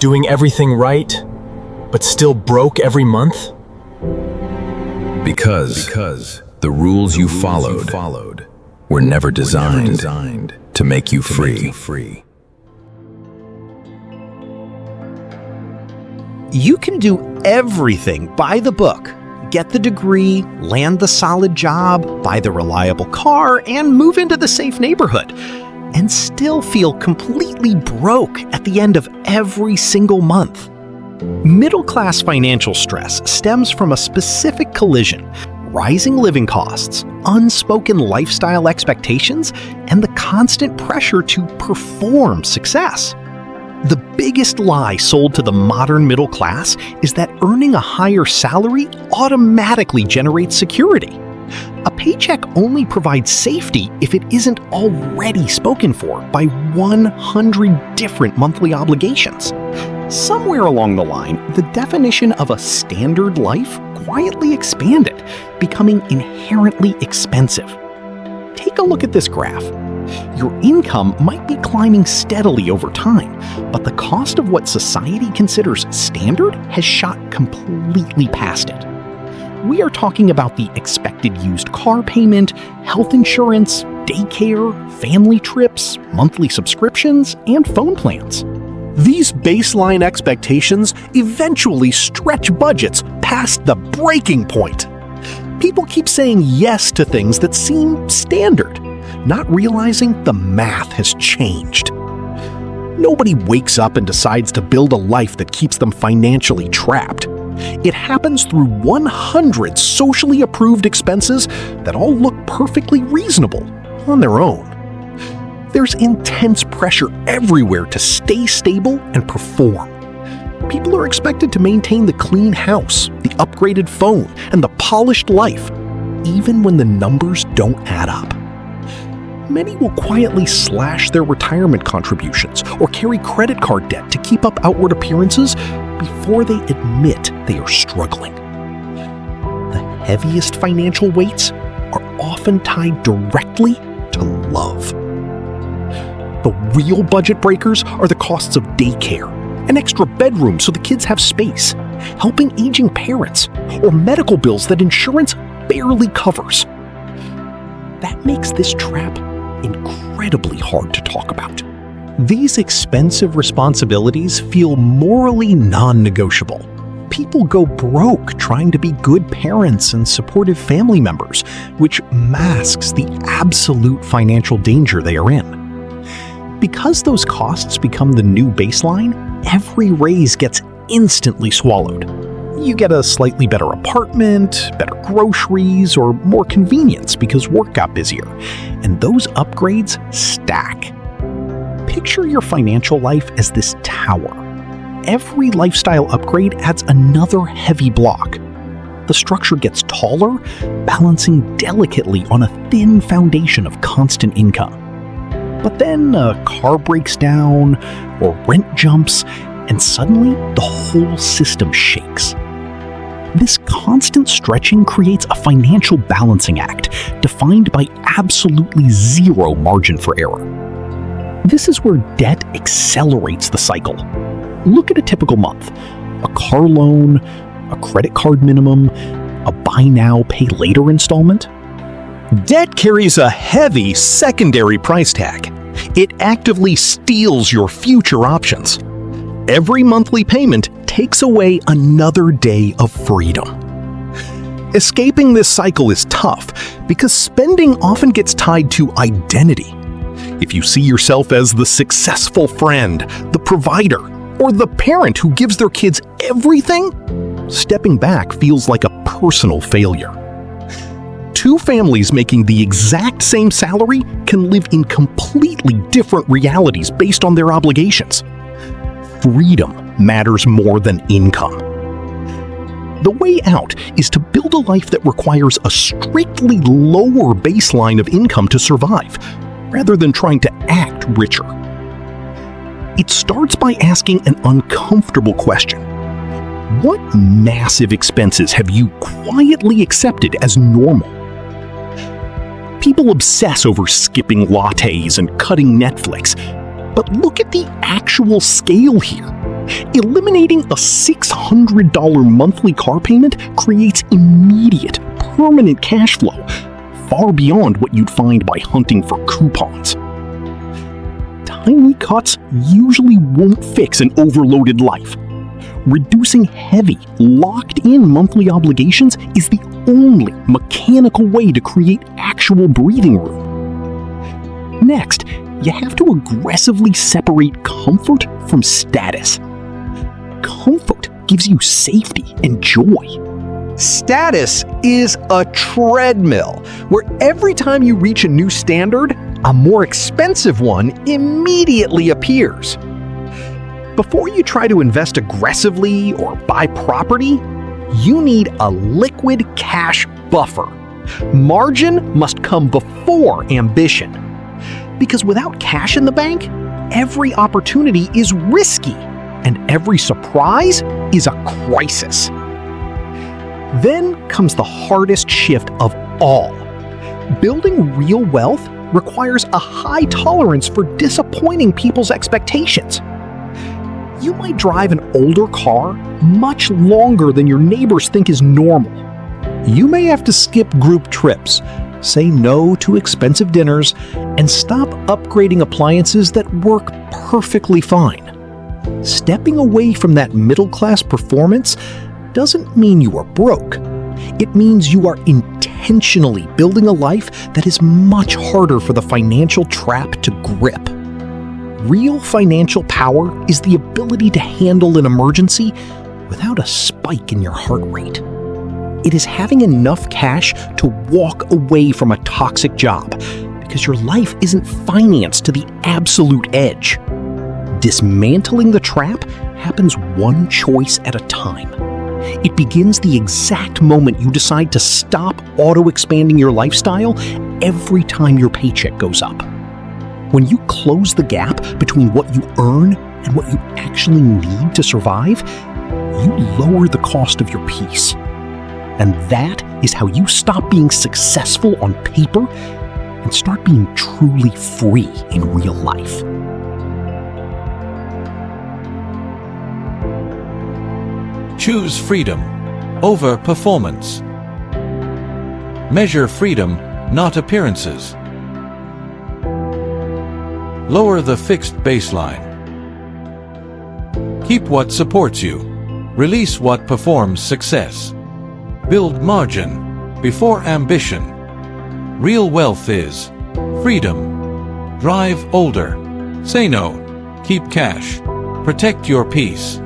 doing everything right, but still broke every month? Because the rules you followed were never designed to make you free. You can do everything by the book. Get the degree, land the solid job, buy the reliable car, and move into the safe neighborhood, and still feel completely broke at the end of every single month. Middle-class financial stress stems from a specific collision: rising living costs, unspoken lifestyle expectations, and the constant pressure to perform success. The biggest lie sold to the modern middle class is that earning a higher salary automatically generates security. A paycheck only provides safety if it isn't already spoken for by 100 different monthly obligations. Somewhere along the line, the definition of a standard life quietly expanded, becoming inherently expensive. Take a look at this graph. Your income might be climbing steadily over time, but the cost of what society considers standard has shot completely past it. We are talking about the expected used car payment, health insurance, daycare, family trips, monthly subscriptions, and phone plans. These baseline expectations eventually stretch budgets past the breaking point. People keep saying yes to things that seem standard, not realizing the math has changed. Nobody wakes up and decides to build a life that keeps them financially trapped. It happens through 100 socially approved expenses that all look perfectly reasonable on their own. There's intense pressure everywhere to stay stable and perform. People are expected to maintain the clean house, the upgraded phone, and the polished life, even when the numbers don't add up. Many will quietly slash their retirement contributions or carry credit card debt to keep up outward appearances before they admit they are struggling. The heaviest financial weights are often tied directly to love. The real budget breakers are the costs of daycare, an extra bedroom so the kids have space, helping aging parents, or medical bills that insurance barely covers. That makes this trap incredibly hard to talk about. These expensive responsibilities feel morally non-negotiable. People go broke trying to be good parents and supportive family members, which masks the absolute financial danger they are in. Because those costs become the new baseline, every raise gets instantly swallowed. You get a slightly better apartment, better groceries, or more convenience because work got busier, and those upgrades stack. Picture your financial life as this tower. Every lifestyle upgrade adds another heavy block. The structure gets taller, balancing delicately on a thin foundation of constant income. But then a car breaks down, or rent jumps, and suddenly the whole system shakes. This constant stretching creates a financial balancing act defined by absolutely zero margin for error. This is where debt accelerates the cycle. Look at a typical month: a car loan, a credit card minimum, a buy now, pay later installment. Debt carries a heavy secondary price tag. It actively steals your future options. Every monthly payment takes away another day of freedom. Escaping this cycle is tough because spending often gets tied to identity. If you see yourself as the successful friend, the provider, or the parent who gives their kids everything, stepping back feels like a personal failure. Two families making the exact same salary can live in completely different realities based on their obligations. Freedom matters more than income. The way out is to build a life that requires a strictly lower baseline of income to survive, rather than trying to act richer. It starts by asking an uncomfortable question. What massive expenses have you quietly accepted as normal? People obsess over skipping lattes and cutting Netflix, but look at the actual scale here. Eliminating a $600 monthly car payment creates immediate, permanent cash flow, far beyond what you'd find by hunting for coupons. Tiny cuts usually won't fix an overloaded life. Reducing heavy, locked-in monthly obligations is the only mechanical way to create actual breathing room. Next, you have to aggressively separate comfort from status. Comfort gives you safety and joy. Status is a treadmill, where every time you reach a new standard, a more expensive one immediately appears. Before you try to invest aggressively or buy property, you need a liquid cash buffer. Margin must come before ambition. Because without cash in the bank, every opportunity is risky, and every surprise is a crisis. Then comes the hardest shift of all. Building real wealth requires a high tolerance for disappointing people's expectations. You might drive an older car much longer than your neighbors think is normal. You may have to skip group trips, say no to expensive dinners, and stop upgrading appliances that work perfectly fine. Stepping away from that middle-class performance doesn't mean you are broke. It means you are intentionally building a life that is much harder for the financial trap to grip. Real financial power is the ability to handle an emergency without a spike in your heart rate. It is having enough cash to walk away from a toxic job because your life isn't financed to the absolute edge. Dismantling the trap happens one choice at a time. It begins the exact moment you decide to stop auto-expanding your lifestyle every time your paycheck goes up. When you close the gap between what you earn and what you actually need to survive, you lower the cost of your peace. And that is how you stop being successful on paper and start being truly free in real life. Choose freedom over performance. Measure freedom, not appearances. Lower the fixed baseline. Keep what supports you. Release what performs success. Build margin before ambition. Real wealth is freedom. Drive older. Say no. Keep cash. Protect your peace.